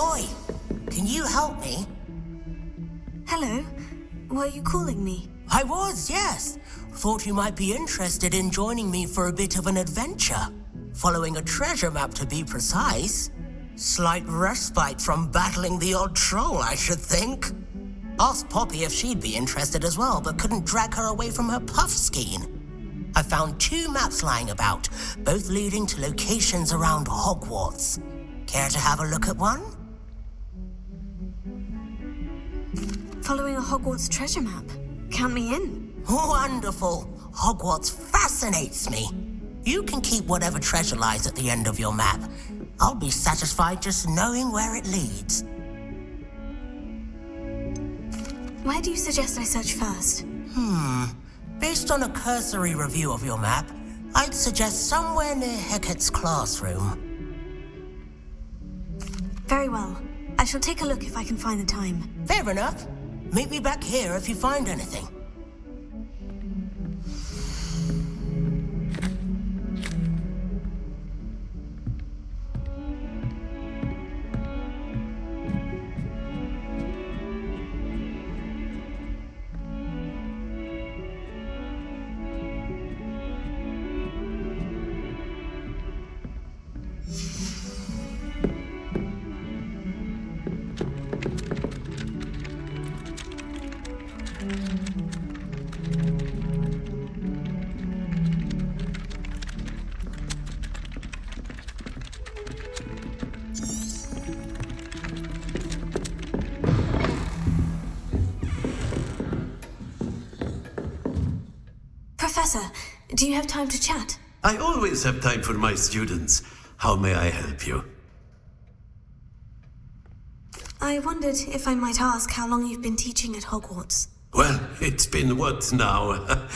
boy, can you help me? Hello. Were you calling me? I was, yes. Thought you might be interested in joining me for a bit of an adventure. Following a treasure map, to be precise. Slight respite from battling the odd troll, I should think. Asked Poppy if she'd be interested as well, but couldn't drag her away from her puff skein. I found 2 maps lying about, both leading to locations around Hogwarts. Care to have a look at one? Following a Hogwarts treasure map. Count me in. Wonderful. Hogwarts fascinates me. You can keep whatever treasure lies at the end of your map. I'll be satisfied just knowing where it leads. Where do you suggest I search first? Based on a cursory review of your map, I'd suggest somewhere near Hecat's classroom. Very well. I shall take a look if I can find the time. Fair enough. Meet me back here if you find anything. Professor, do you have time to chat? I always have time for my students. How may I help you? I wondered if I might ask how long you've been teaching at Hogwarts. Well, it's been what now?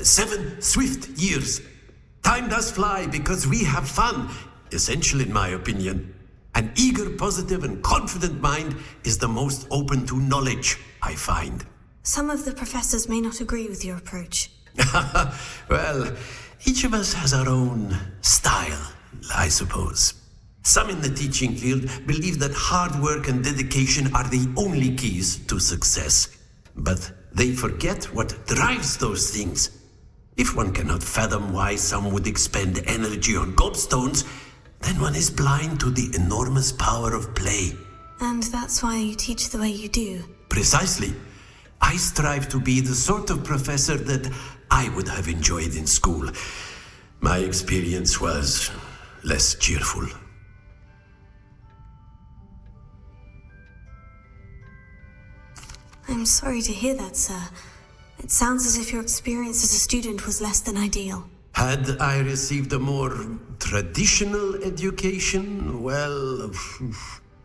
7 swift years. Time does fly because we have fun, essential in my opinion. An eager, positive, and confident mind is the most open to knowledge, I find. Some of the professors may not agree with your approach. Well, each of us has our own style, I suppose. Some in the teaching field believe that hard work and dedication are the only keys to success. But they forget what drives those things. If one cannot fathom why some would expend energy on gobstones, then one is blind to the enormous power of play. And that's why you teach the way you do. Precisely. I strive to be the sort of professor that I would have enjoyed in school. My experience was less cheerful. I'm sorry to hear that, sir. It sounds as if your experience as a student was less than ideal. Had I received a more traditional education, well,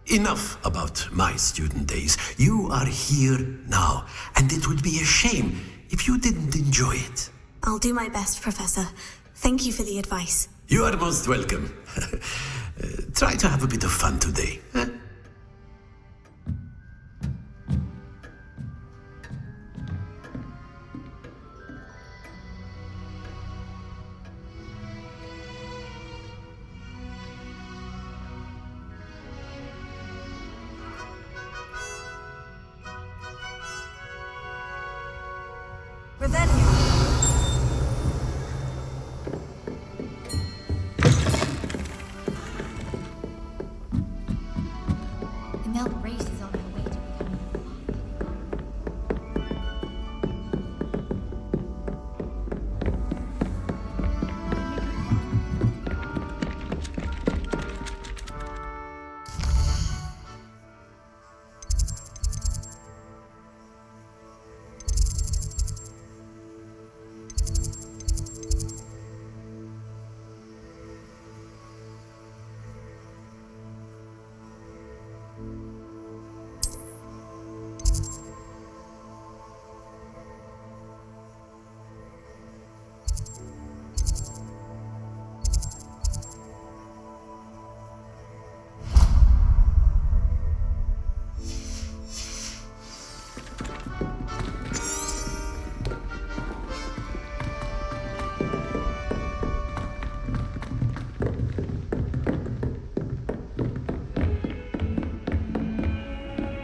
enough about my student days. You are here now, and it would be a shame if you didn't enjoy it. I'll do my best, Professor. Thank you for the advice. You are most welcome. Try to have a bit of fun today. Huh?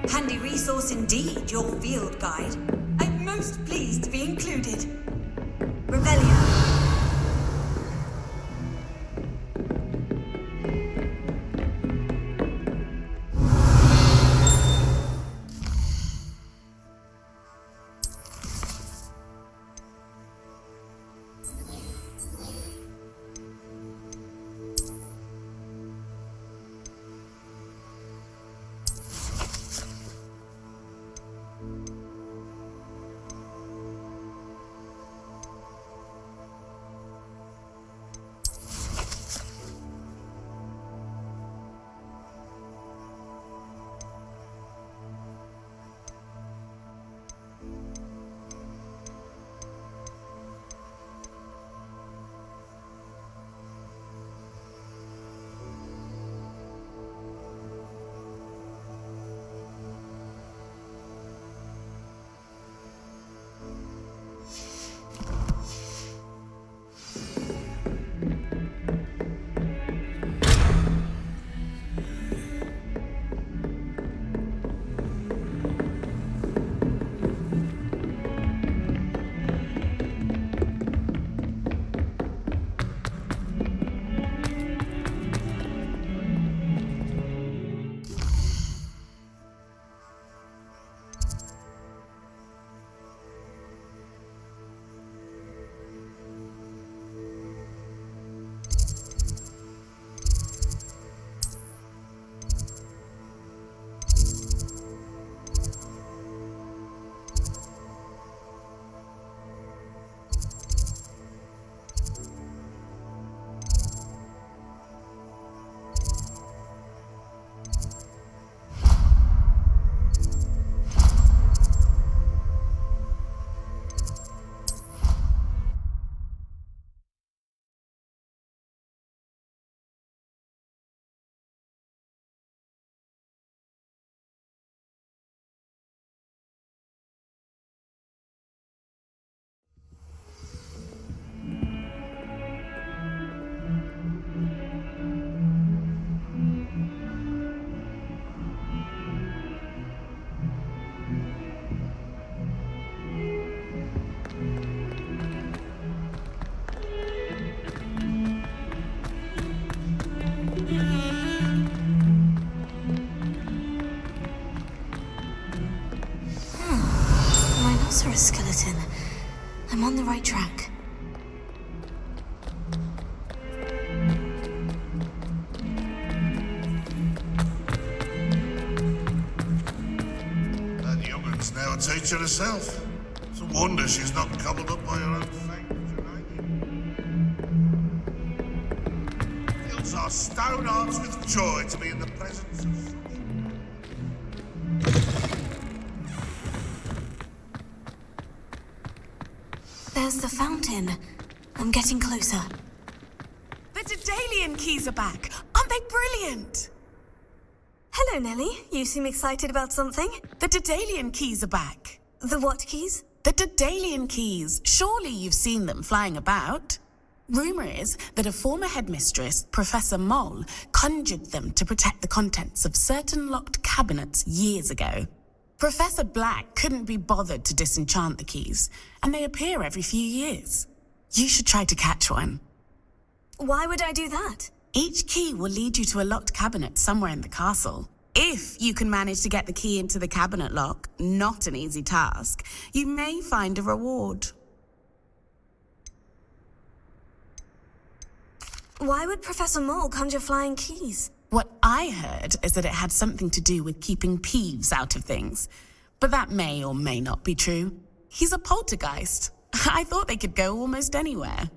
Handy resource indeed, your field guide. I'm most pleased to be included. Revelio. Skeleton. I'm on the right track. That young'un's now a teacher herself. It's a wonder she's not cobbled up by her own fate tonight. Fills our stone hearts with joy to be in the presence of such. There's the fountain. I'm getting closer. The Daedalian keys are back. Aren't they brilliant? Hello, Nellie. You seem excited about something. The Daedalian keys are back. The what keys? The Daedalian keys. Surely you've seen them flying about. Rumour is that a former headmistress, Professor Mole, conjured them to protect the contents of certain locked cabinets years ago. Professor Black couldn't be bothered to disenchant the keys, and they appear every few years. You should try to catch one. Why would I do that? Each key will lead you to a locked cabinet somewhere in the castle. If you can manage to get the key into the cabinet lock, not an easy task, you may find a reward. Why would Professor Mole conjure flying keys? What I heard is that it had something to do with keeping Peeves out of things. But that may or may not be true. He's a poltergeist. I thought they could go almost anywhere.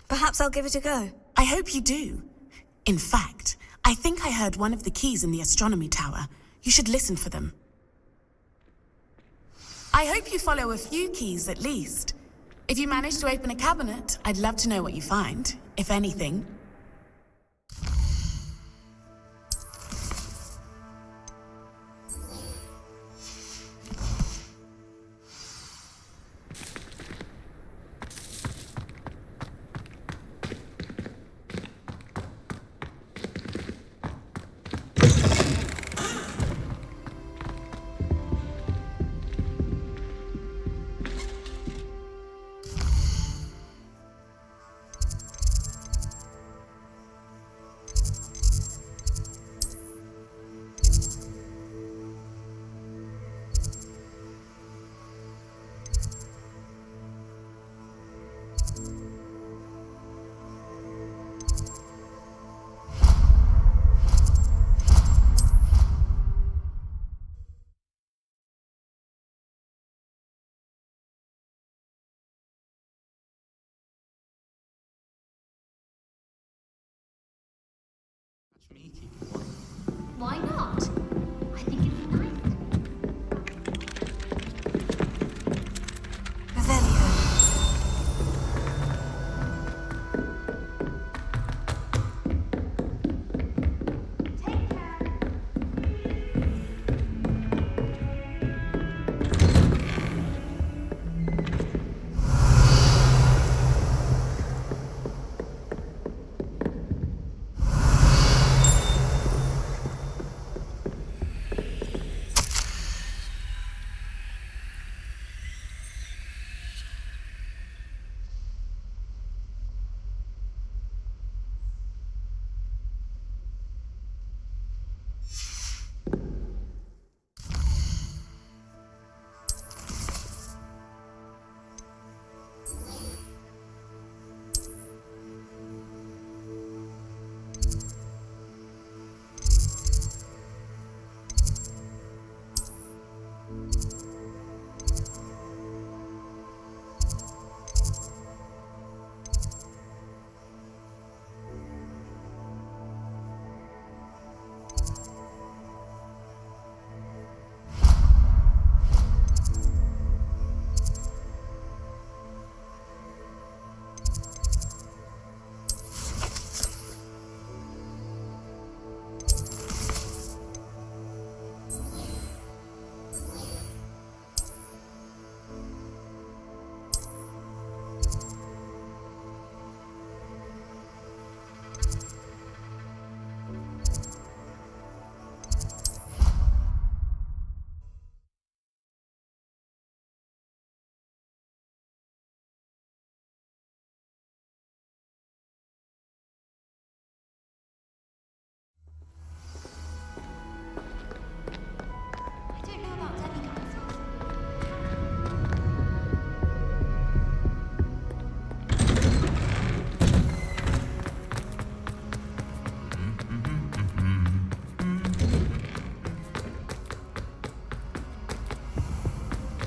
Perhaps I'll give it a go. I hope you do. In fact, I think I heard one of the keys in the astronomy tower. You should listen for them. I hope you follow a few keys at least. If you manage to open a cabinet, I'd love to know what you find, if anything. Me keeping one. Why not? I think it'd be nice. Revelio. Take care. I don't know about demigods.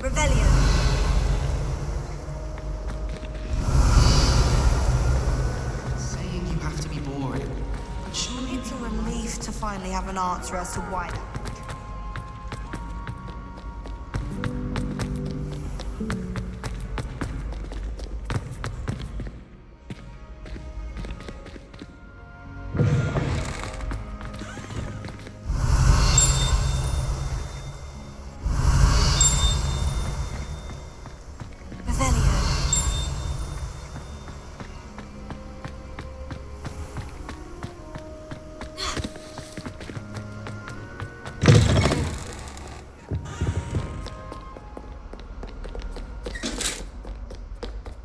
Revelio. Saying you have to be boring. Surely it's a relief to finally have an answer as to why that. Revelio.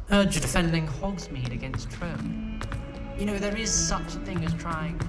Heard you're defending Hogsmeade against Trome. You know, there is such a thing as trying.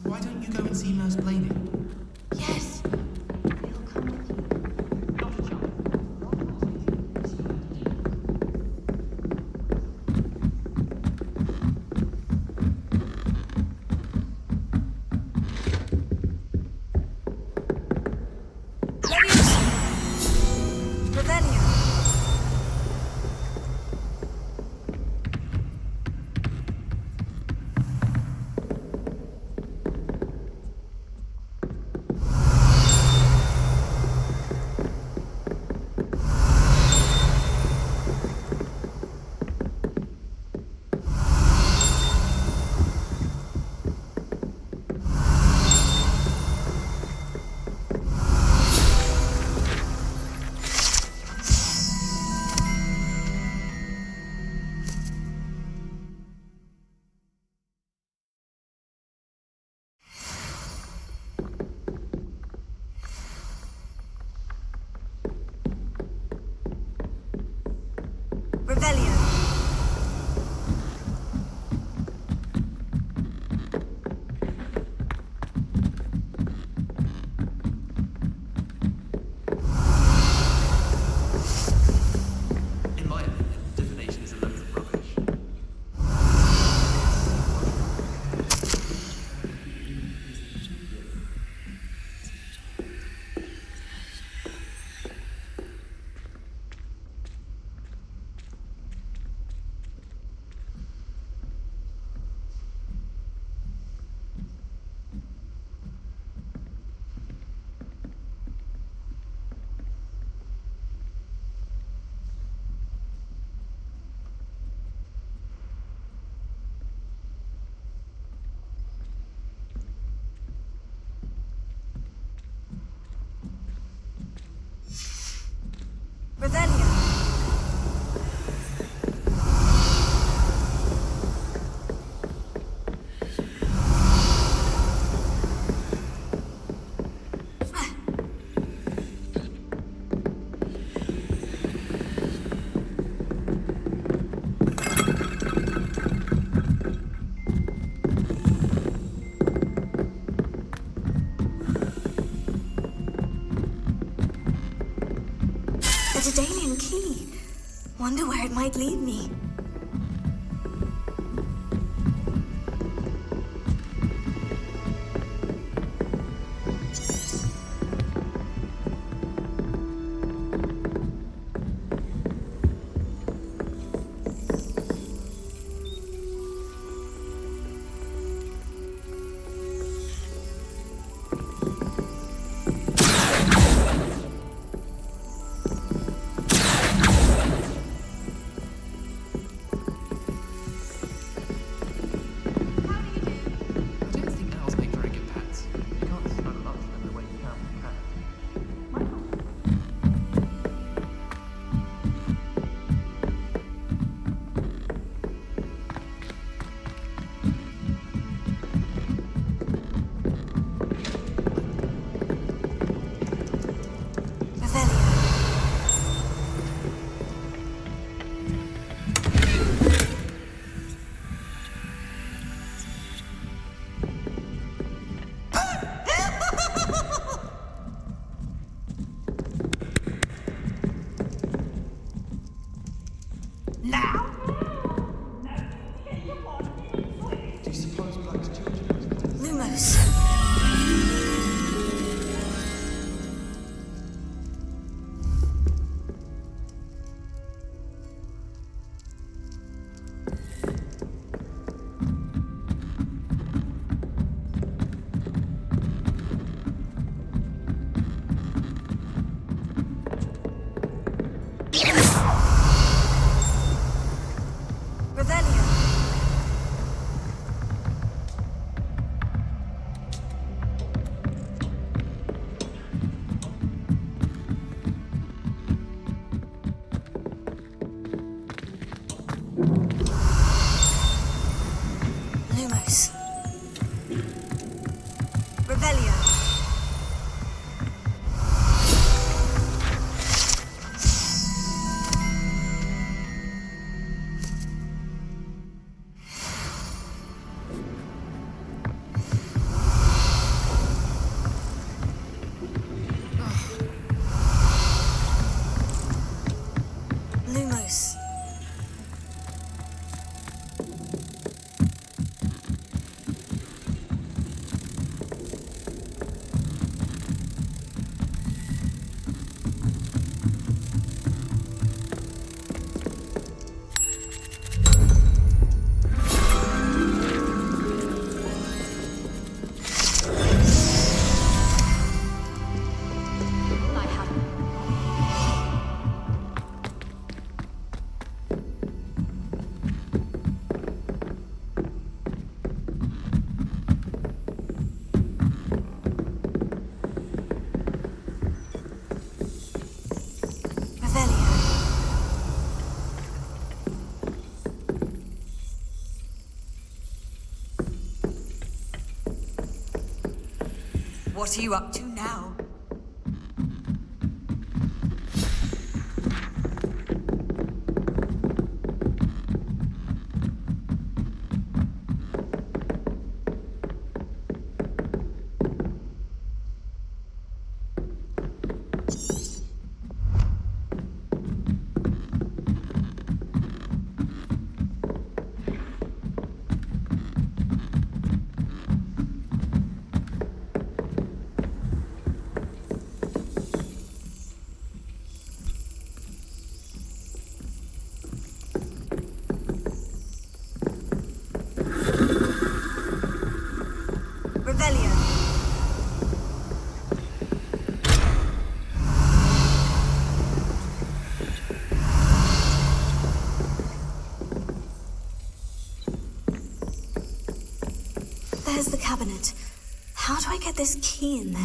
Why don't you go and see Nurse Blaney? Yes. We'll come with you. Leviosa. Revelio. Revelio. In my opinion, divination is a load of rubbish. Revelio. A Daedalian key. Wonder where it might lead me. I don't think owls make very good pets. You can't describe a lot to them the way you can with pets. Revelio. Do you suppose Black's children? Lumos. Revelio. Lumos. Revelio. close. I have Revelio. What are you up to now? Revelio. There's the cabinet. How do I get this key in there?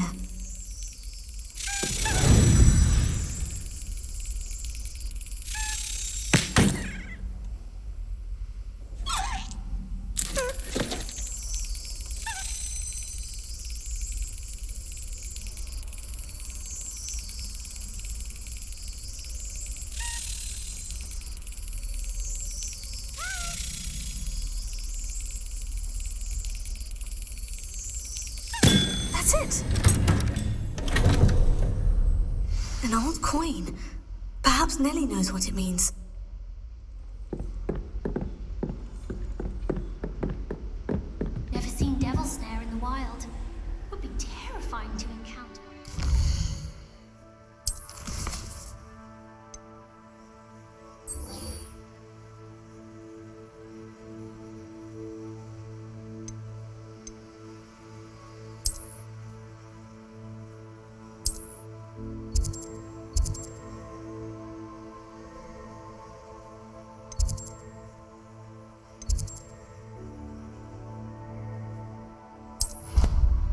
That's it. An old coin. Perhaps Nellie knows what it means. never seen devil snare in the wild. Would be terrifying to encounter.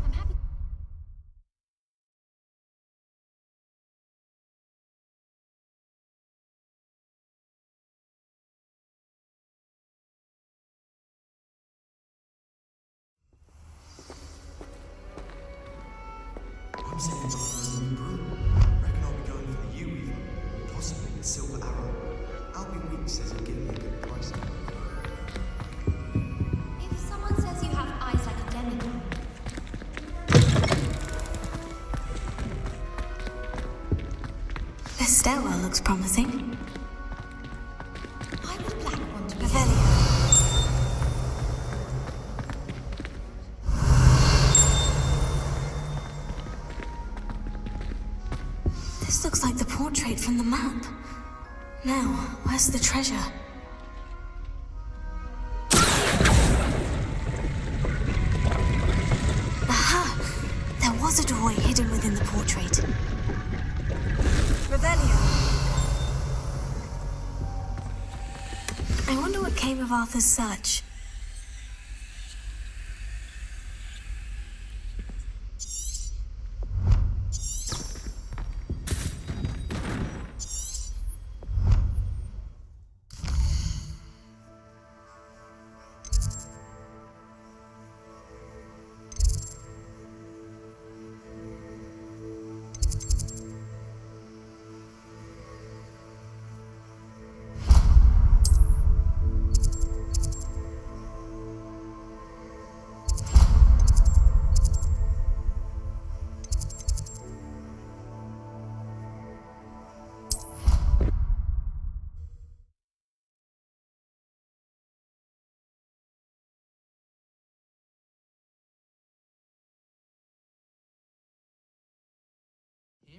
I'm happy. I'm saying it's almost a new broom. Reckon I'll be going for the U even, possibly the silver arrow. Albion Weeks says he'll give me a good price. If someone says you have eyes like a demigod, This stairwell looks promising. why would Black want to be Revelio. This looks like the portrait from the map. Now, where's the treasure? Aha! There was a doorway hidden within the portrait. Revelio. I wonder what came of Arthur's search.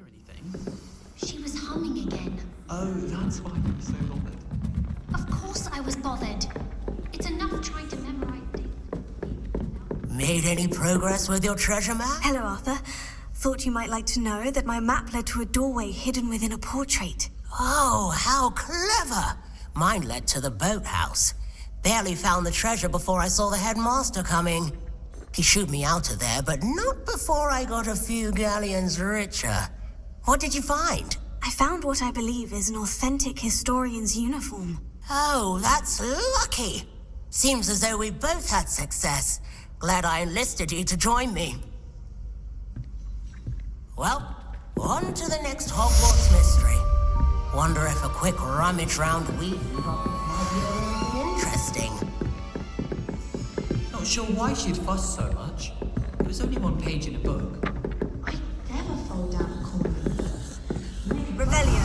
hear anything. She was humming again. Oh, that's why you were so bothered. Of course I was bothered. It's enough trying to memorize things. Made any progress with your treasure map? Hello, Arthur. Thought you might like to know that my map led to a doorway hidden within a portrait. Oh, how clever! Mine led to the boathouse. Barely found the treasure before I saw the headmaster coming. He shooed me out of there, but not before I got a few galleons richer. What did you find? I found what I believe is an authentic historian's uniform. Oh, that's lucky. Seems as though we both had success. Glad I enlisted you to join me. Well, on to the next Hogwarts mystery. Wonder if a quick rummage round Weasley might be interesting. Not sure why she'd fuss so much. It was only one page in a book. I never fall down a corner. Revelio.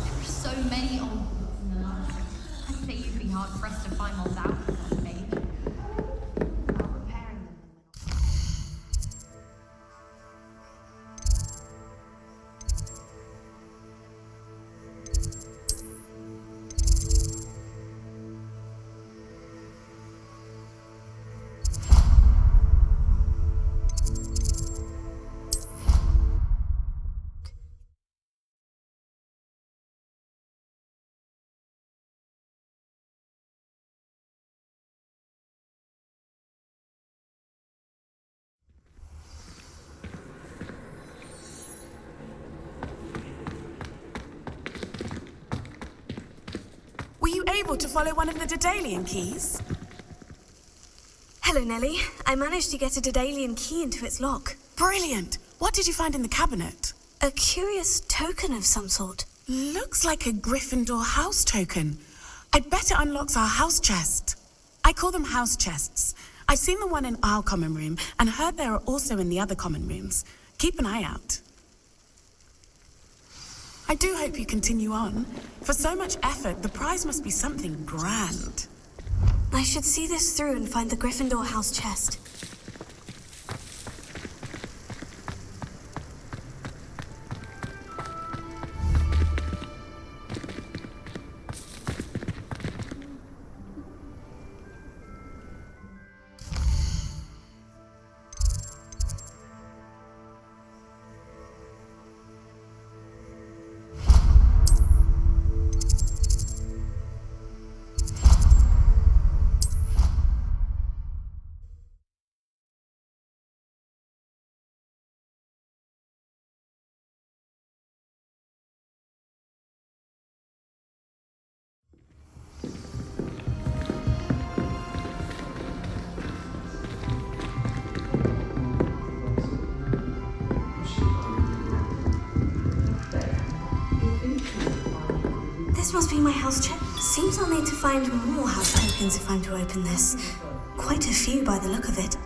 There are so many old books in the library. I'd say you'd be hard-pressed to find more thousands on the page. About repairing them. Were you able to follow one of the Daedalian keys? Hello, Nellie. I managed to get a Daedalian key into its lock. Brilliant! What did you find in the cabinet? A curious token of some sort. Looks like a Gryffindor house token. I'd bet it unlocks our house chest. I call them house chests. I've seen the one in our common room and heard there are also in the other common rooms. Keep an eye out. I do hope you continue on. For so much effort, the prize must be something grand. I should see this through and find the Gryffindor house chest. This must be my house check. Seems I'll need to find more house tokens if I'm to open this. Quite a few by the look of it.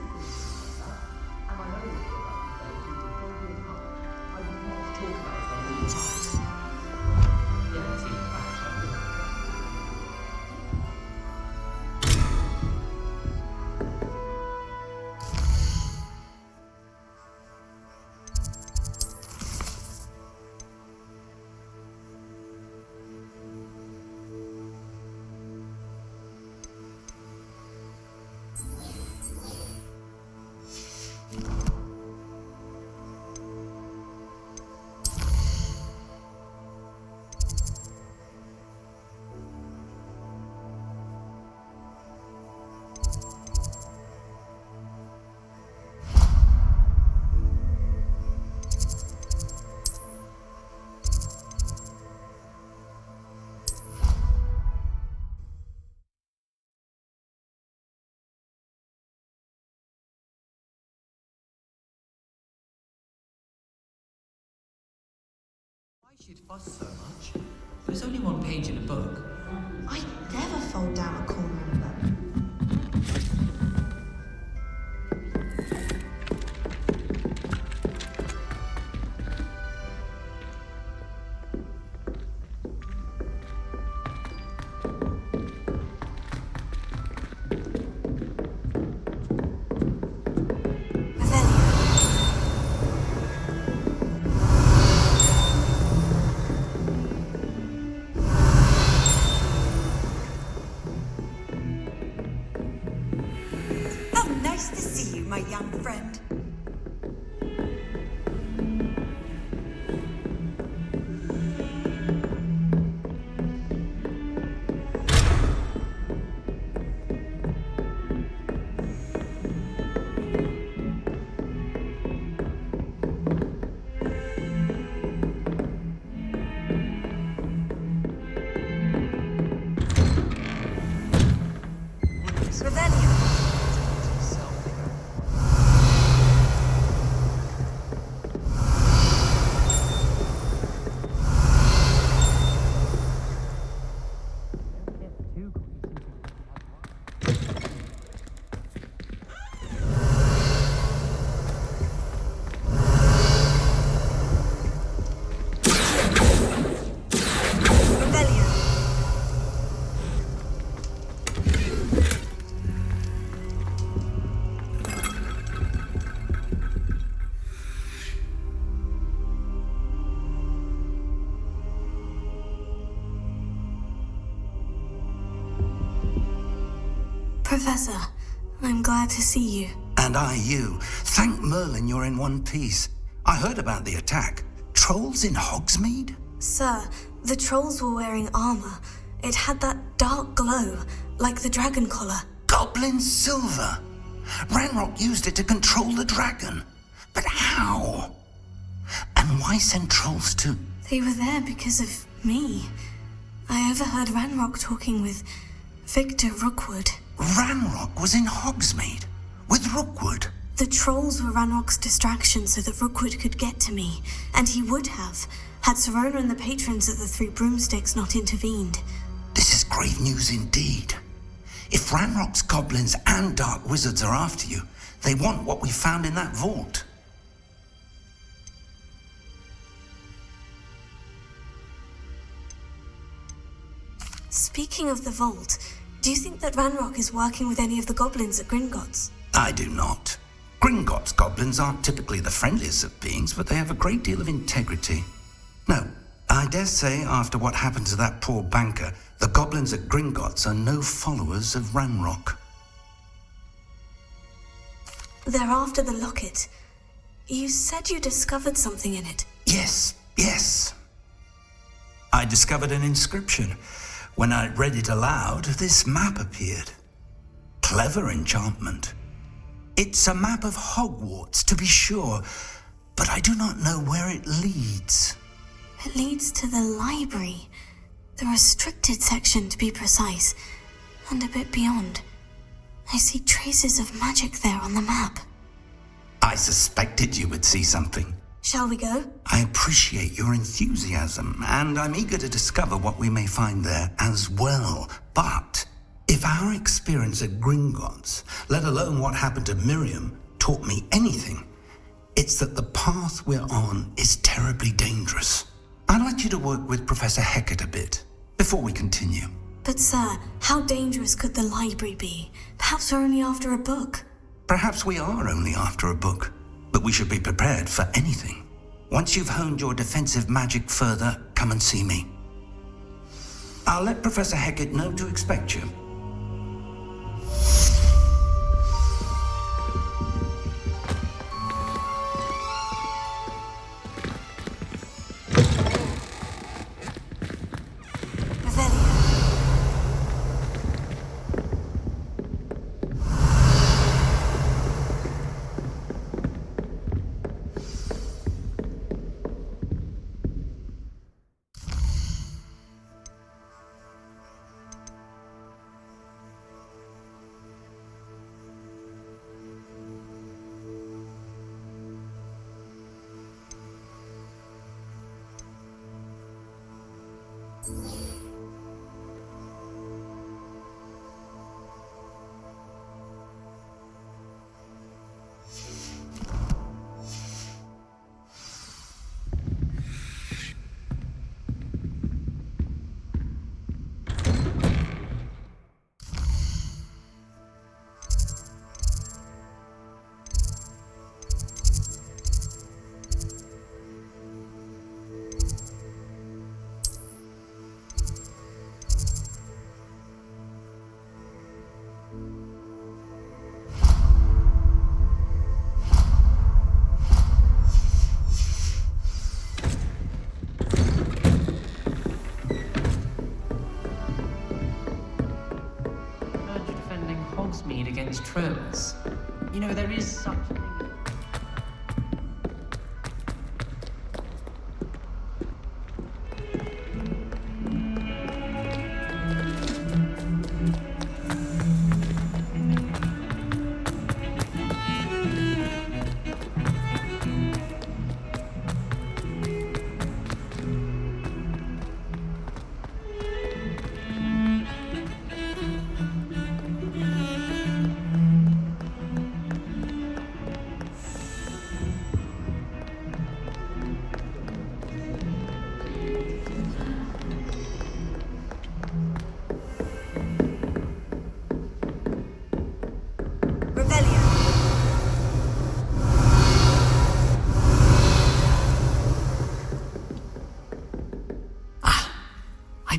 Why she'd fuss so much? It was only one page in a book. I never fold down a corner in a book. Revelio. Professor, I'm glad to see you. And I you. Thank Merlin you're in one piece. I heard about the attack. Trolls in Hogsmeade? Sir, the trolls were wearing armor. It had that dark glow, like the dragon collar. Goblin silver. Ranrock used it to control the dragon. But how? And why send trolls too? They were there because of me. I overheard Ranrock talking with Victor Rookwood. Ranrock was in Hogsmeade with Rookwood. The trolls were Ranrock's distraction so that Rookwood could get to me, and he would have, had Serona and the patrons of the Three Broomsticks not intervened. This is grave news indeed. If Ranrock's goblins and dark wizards are after you, they want what we found in that vault. Speaking of the vault, do you think that Ranrock is working with any of the goblins at Gringotts? I do not. Gringotts goblins aren't typically the friendliest of beings, but they have a great deal of integrity. No, I dare say after what happened to that poor banker, the goblins at Gringotts are no followers of Ranrock. They're after the locket. You said you discovered something in it. Yes. I discovered an inscription. When I read it aloud, this map appeared. Clever enchantment. It's a map of Hogwarts, to be sure, but I do not know where it leads. It leads to the library. The restricted section, to be precise, and a bit beyond. I see traces of magic there on the map. I suspected you would see something. Shall we go? I appreciate your enthusiasm, and I'm eager to discover what we may find there as well. But if our experience at Gringotts, let alone what happened to Miriam, taught me anything, it's that the path we're on is terribly dangerous. I'd like you to work with Professor Hecat a bit before we continue. But sir, how dangerous could the library be? Perhaps we're only after a book. Perhaps we are only after a book, but we should be prepared for anything. Once you've honed your defensive magic further, come and see me. I'll let Professor Hecat know to expect you. Hogsmeade against trolls. You know, there is such a thing.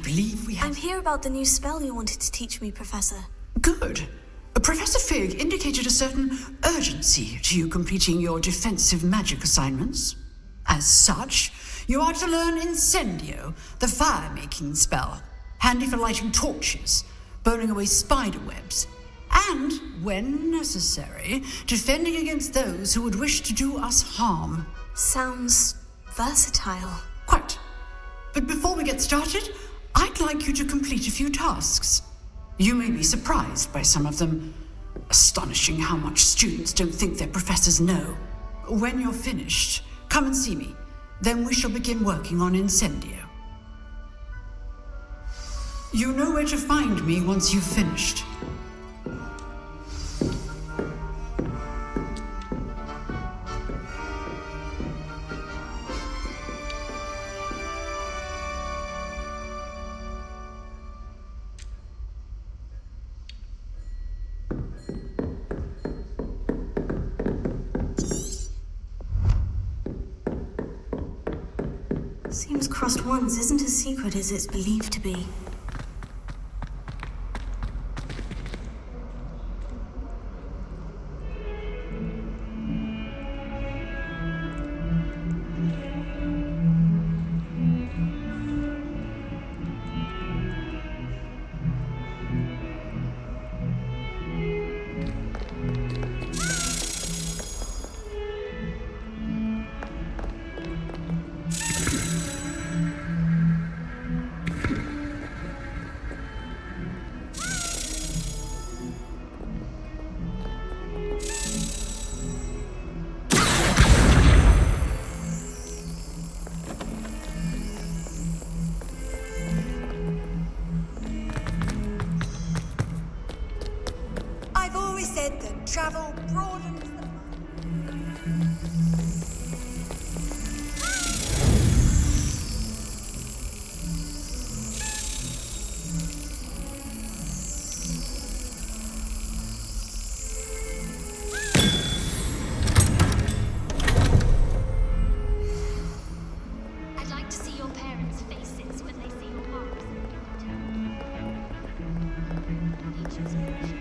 believe we have... I'm here about the new spell you wanted to teach me, Professor. Good. Professor Fig indicated a certain urgency to you completing your defensive magic assignments. As such, you are to learn Incendio, the fire-making spell, handy for lighting torches, burning away spider webs, and, when necessary, defending against those who would wish to do us harm. Sounds versatile. Quite. But before we get started, I'd like you to complete a few tasks. You may be surprised by some of them. Astonishing how much students don't think their professors know. When you're finished, come and see me. Then we shall begin working on Incendio. You know where to find me once you've finished. Seems crossed once isn't as secret as it's believed to be. said that travel broadens the I'd like to see your parents' faces when they see your marks in your teachers' precious.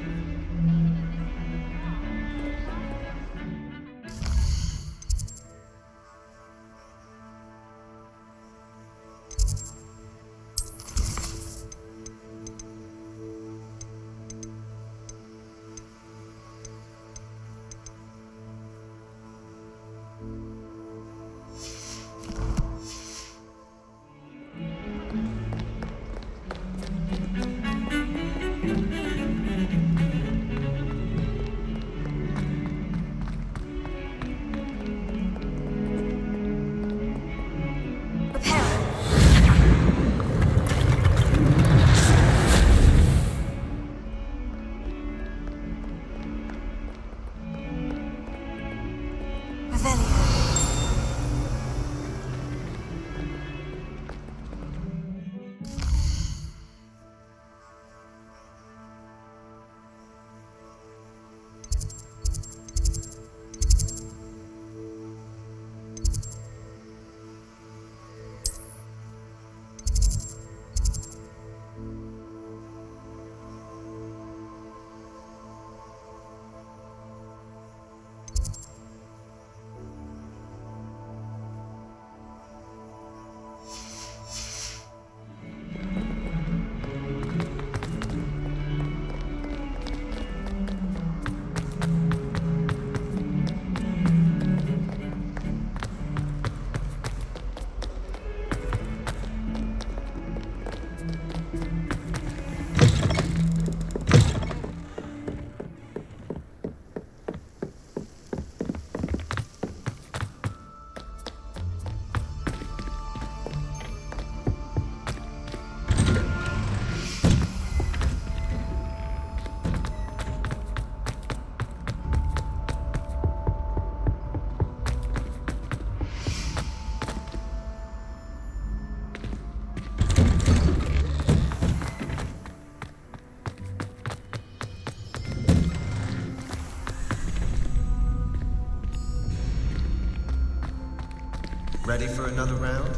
Ready for another round?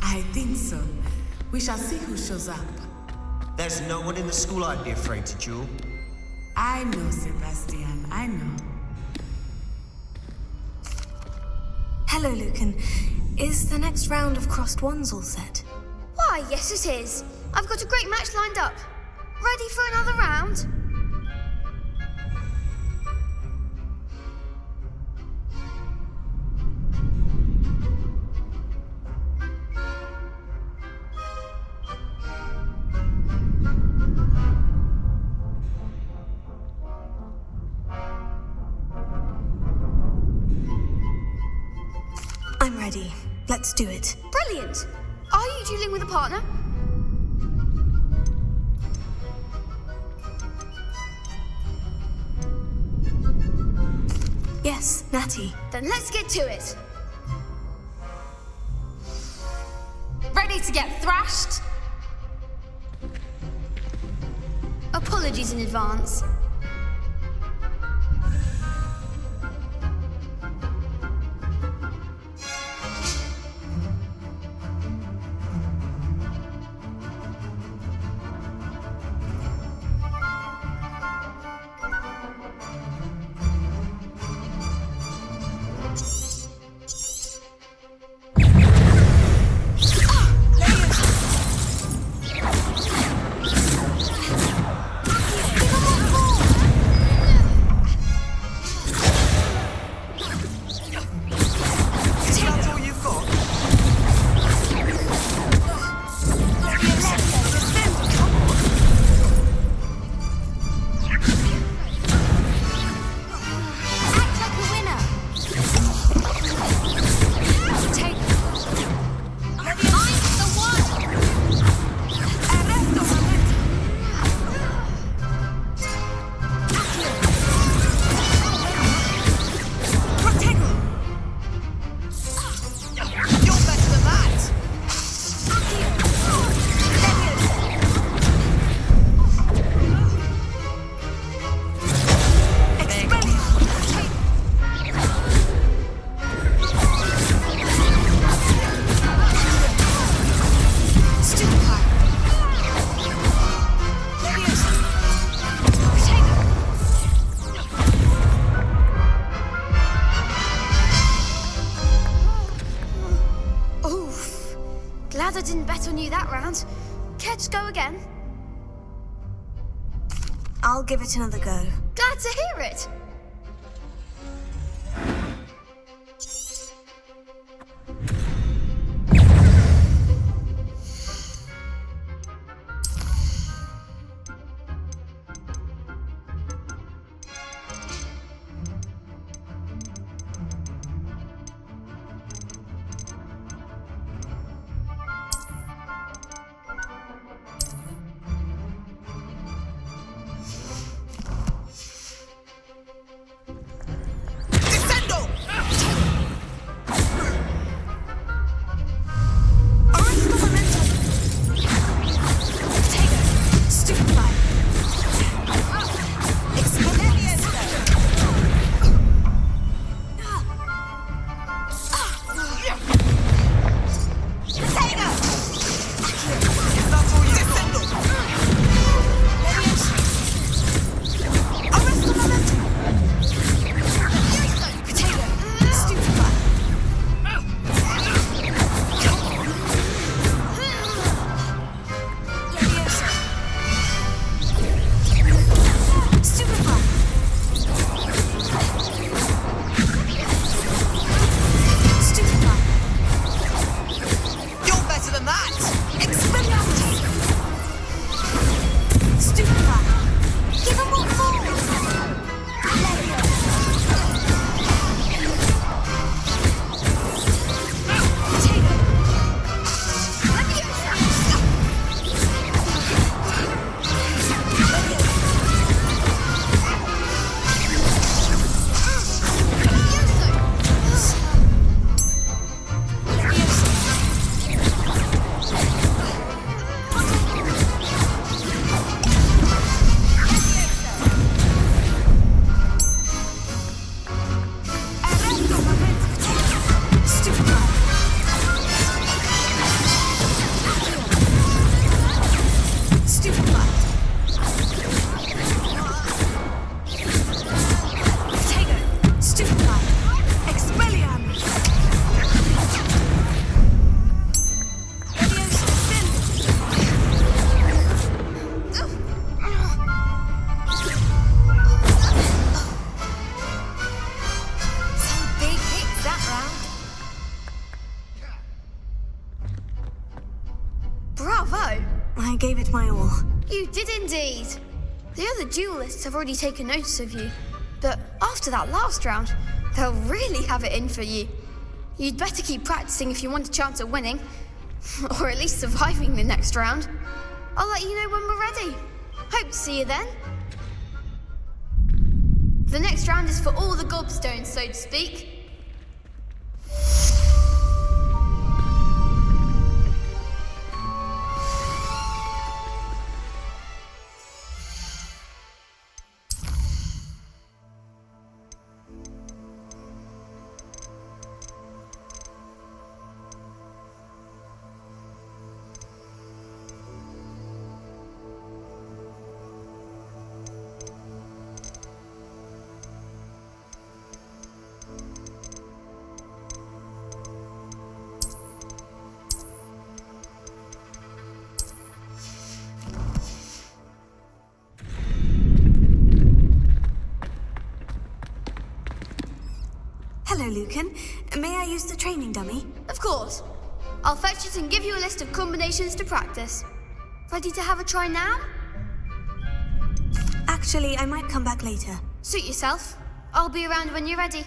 I think so. We shall see who shows up. There's no one in the school I'd be afraid to duel. I know, Sebastian, I know. Hello, Lucan. Is the next round of crossed wands all set? Why, yes it is. I've got a great match lined up. Ready for another round? I'm ready. Let's do it. Brilliant. Are you dueling with a partner? Yes, Natty. Then let's get to it. Ready to get thrashed? Apologies in advance. Glad I didn't bet on you that round. Care to go again? I'll give it another go. Glad to hear it. I gave it my all. You did indeed. The other duelists have already taken notice of you, but after that last round, they'll really have it in for you. You'd better keep practicing if you want a chance at winning, or at least surviving the next round. I'll let you know when we're ready. Hope to see you then. The next round is for all the gobstones, so to speak. Hello, Lucan. May I use the training dummy? Of course. I'll fetch it and give you a list of combinations to practice. Ready to have a try now? Actually, I might come back later. Suit yourself. I'll be around when you're ready.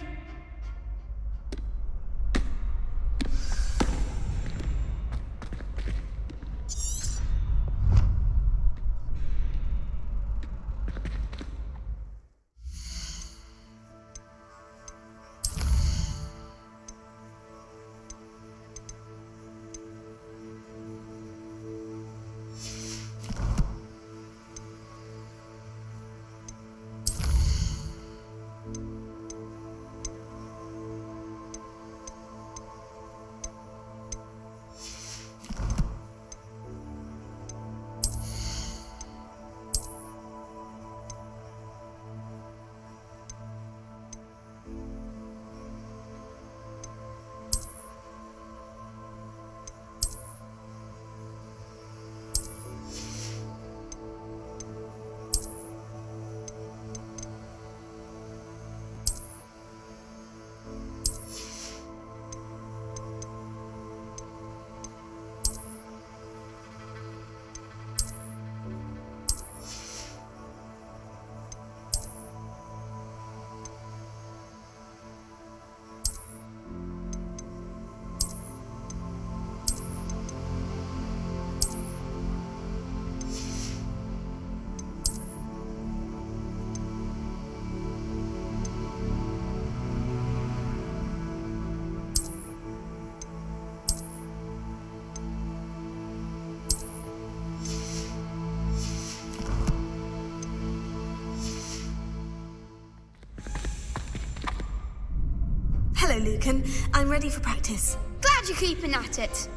Hello, Lucan. I'm ready for practice. Glad you're keeping at it.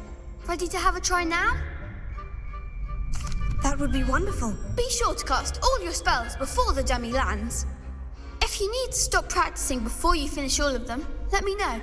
Ready to have a try now? That would be wonderful. Be sure to cast all your spells before the dummy lands. If you need to stop practicing before you finish all of them, let me know.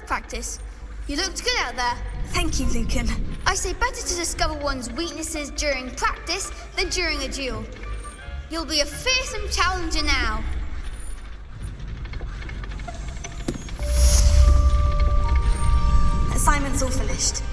Practice. You looked good out there. Thank you, Lucan. I say better to discover one's weaknesses during practice than during a duel. You'll be a fearsome challenger now. Assignment's all finished.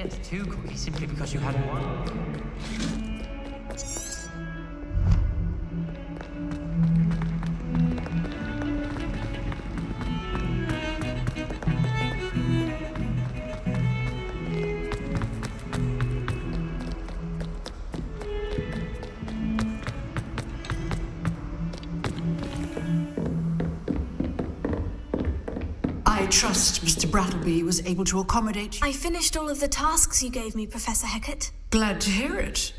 get 2 cookies simply because you had 1. I trust Mr. Brattleby was able to accommodate you. I finished all of the tasks you gave me, Professor Hecat. Glad to hear it.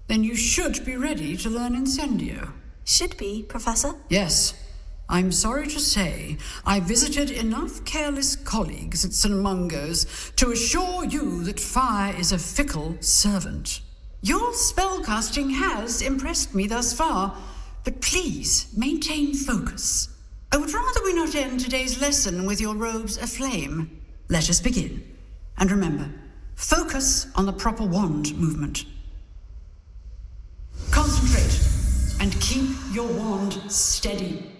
Then you should be ready to learn Incendio. Should be, Professor. Yes. I'm sorry to say, I visited enough careless colleagues at St. Mungo's to assure you that fire is a fickle servant. Your spellcasting has impressed me thus far, but please maintain focus. I would rather we not end today's lesson with your robes aflame. Let us begin. And remember, focus on the proper wand movement. Concentrate and keep your wand steady.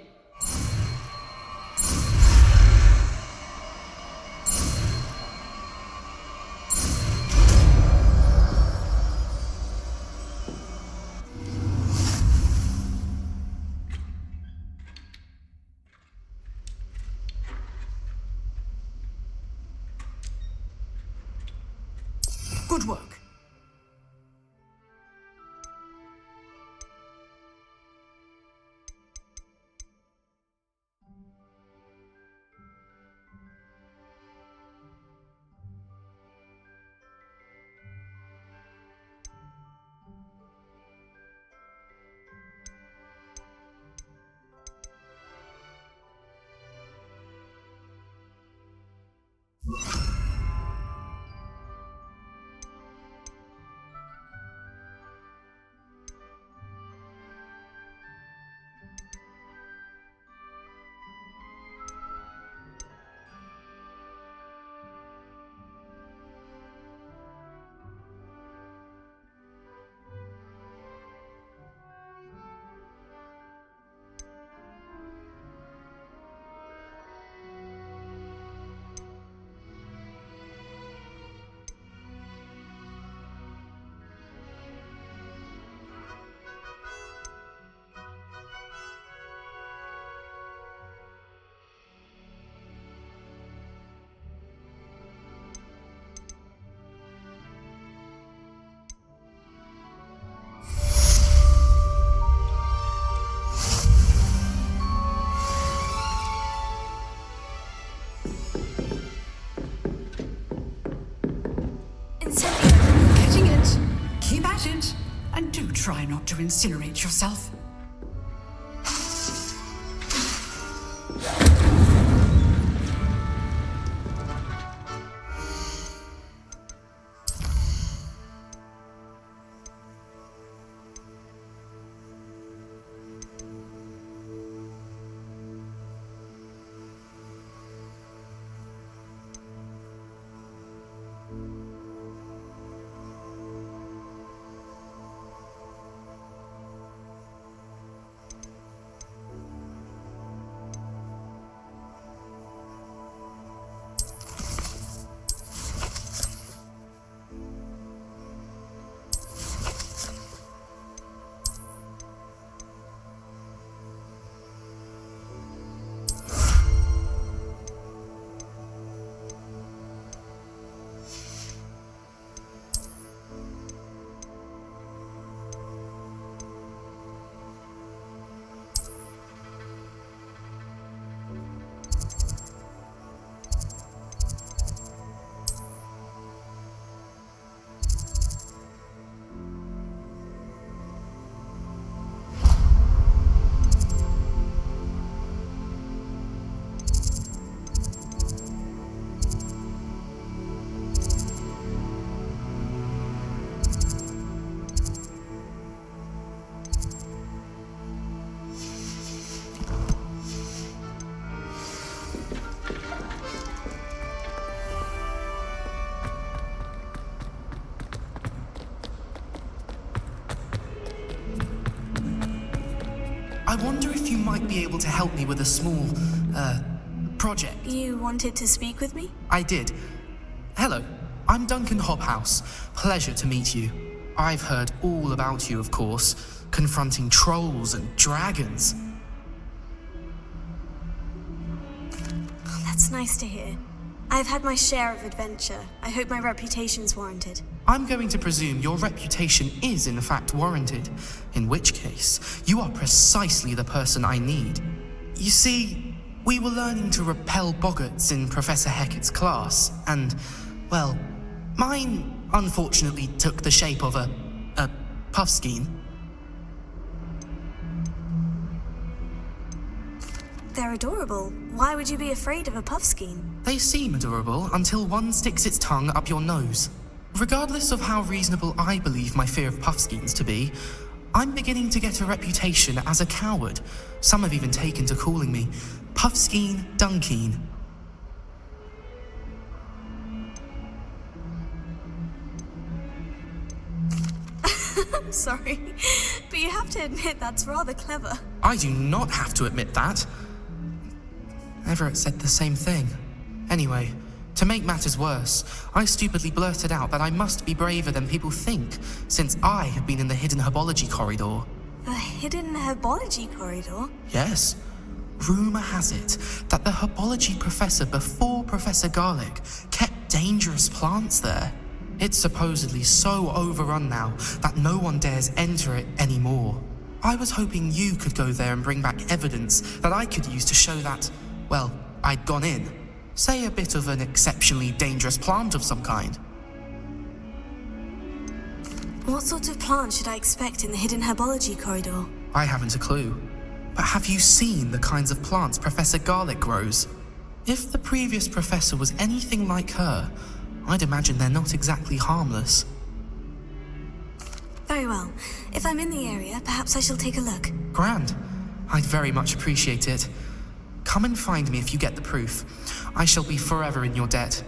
Good work. Getting it. Keep at it. And do try not to incinerate yourself. I wonder if you might be able to help me with a small, project. You wanted to speak with me? I did. Hello. I'm Duncan Hobhouse. Pleasure to meet you. I've heard all about you, of course, confronting trolls and dragons. That's nice to hear. I've had my share of adventure. I hope my reputation's warranted. I'm going to presume your reputation is in fact warranted, in which case, you are precisely the person I need. You see, we were learning to repel boggarts in Professor Hecat's class, and, well, mine unfortunately took the shape of a puffskein. They're adorable. Why would you be afraid of a puffskein? They seem adorable until one sticks its tongue up your nose. Regardless of how reasonable I believe my fear of puffskeins to be, I'm beginning to get a reputation as a coward. Some have even taken to calling me Puffskein Dunkeen. Sorry, but you have to admit that's rather clever. I do not have to admit that. Everett said the same thing. Anyway, to make matters worse, I stupidly blurted out that I must be braver than people think, since I have been in the hidden herbology corridor. The hidden herbology corridor? Yes. Rumour has it that the herbology professor before Professor Garlic kept dangerous plants there. It's supposedly so overrun now that no one dares enter it anymore. I was hoping you could go there and bring back evidence that I could use to show that, well, I'd gone in. Say a bit of an exceptionally dangerous plant of some kind. What sort of plant should I expect in the hidden herbology corridor? I haven't a clue. But have you seen the kinds of plants Professor Garlic grows? If the previous professor was anything like her, I'd imagine they're not exactly harmless. Very well. If I'm in the area, perhaps I shall take a look. Grand. I'd very much appreciate it. Come and find me if you get the proof. I shall be forever in your debt.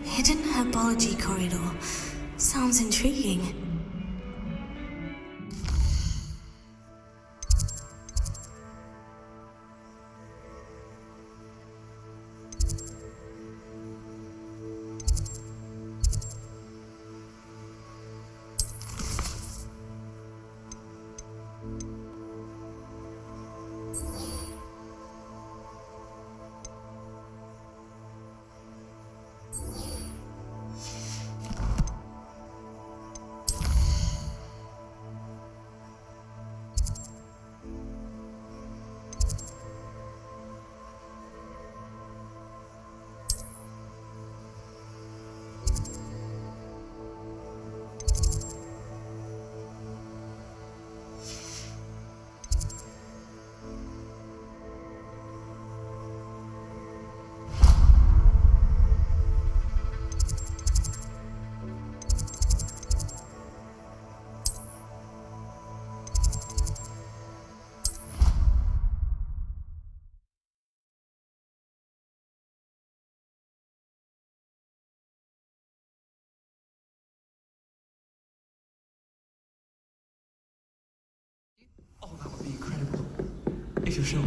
Hidden herbology corridor. Sounds intriguing. Oh, that would be incredible. If you're sure.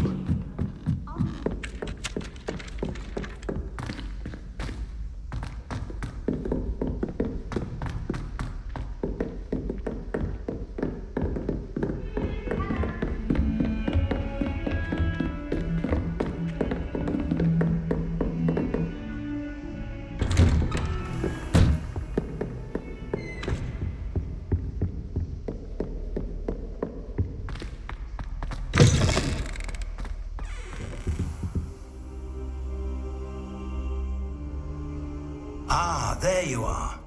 Ah, there you are.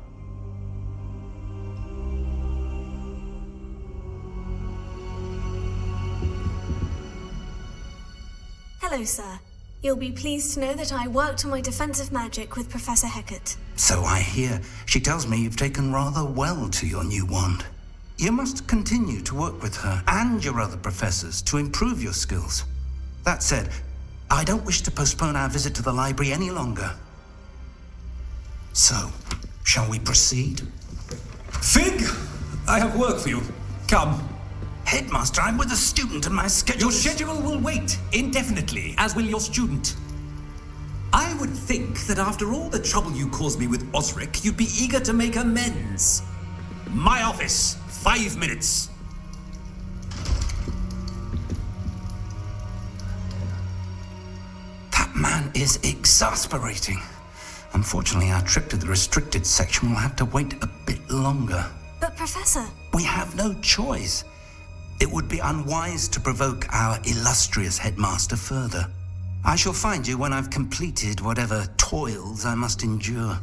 Hello, sir. You'll be pleased to know that I worked on my defensive magic with Professor Hecat. So I hear. She tells me you've taken rather well to your new wand. You must continue to work with her and your other professors to improve your skills. That said, I don't wish to postpone our visit to the library any longer. So, shall we proceed? Fig! I have work for you. Come. Headmaster, I'm with a student and my schedule Your schedule will wait indefinitely, as will your student. I would think that after all the trouble you caused me with Osric, you'd be eager to make amends. My office, 5 minutes. That man is exasperating. Unfortunately, our trip to the restricted section will have to wait a bit longer. But Professor... We have no choice. It would be unwise to provoke our illustrious headmaster further. I shall find you when I've completed whatever toils I must endure.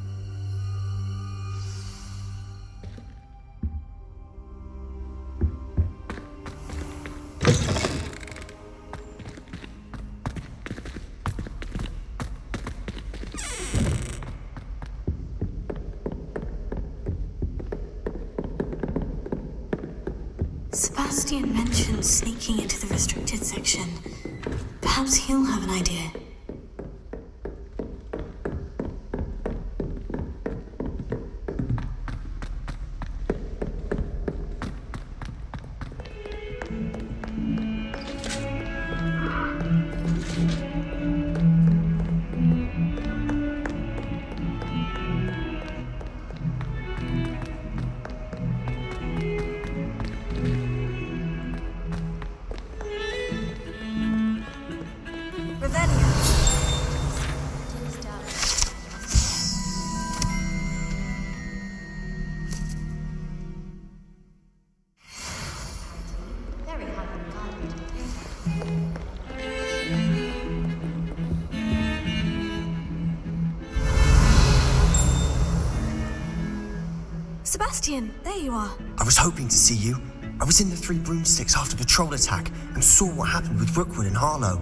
Sebastian mentioned sneaking into the restricted section. Perhaps he'll have an idea. Sebastian, there you are. I was hoping to see you. I was in the Three Broomsticks after the troll attack and saw what happened with Rookwood and Harlow.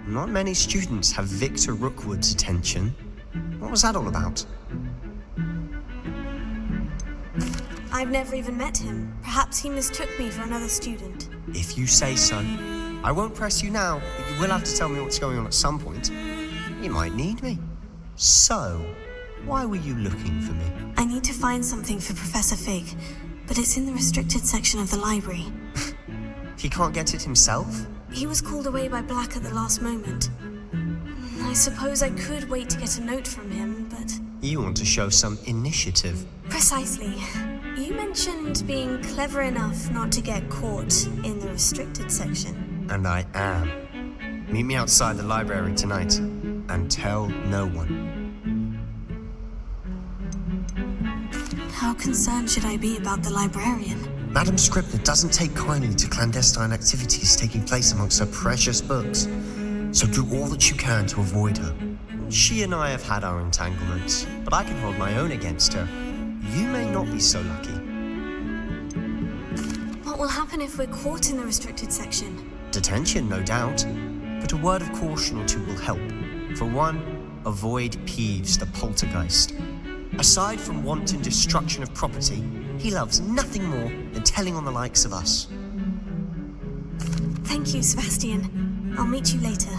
Not many students have Victor Rookwood's attention. What was that all about? I've never even met him. Perhaps he mistook me for another student. If you say so. I won't press you now, but you will have to tell me what's going on at some point. You might need me. So, why were you looking for me? I need to find something for Professor Fig, but it's in the restricted section of the library. He can't get it himself? He was called away by Black at the last moment. I suppose I could wait to get a note from him, but... You want to show some initiative. Precisely. You mentioned being clever enough not to get caught in the restricted section. And I am. Meet me outside the library tonight, and tell no one. How concerned should I be about the librarian? Madam Scribner doesn't take kindly to clandestine activities taking place amongst her precious books, so do all that you can to avoid her. She and I have had our entanglements, but I can hold my own against her. You may not be so lucky. What will happen if we're caught in the restricted section? Detention, no doubt, but a word of caution or two will help. For one, avoid Peeves the poltergeist. Aside from wanton destruction of property, he loves nothing more than telling on the likes of us. Thank you, Sebastian. I'll meet you later.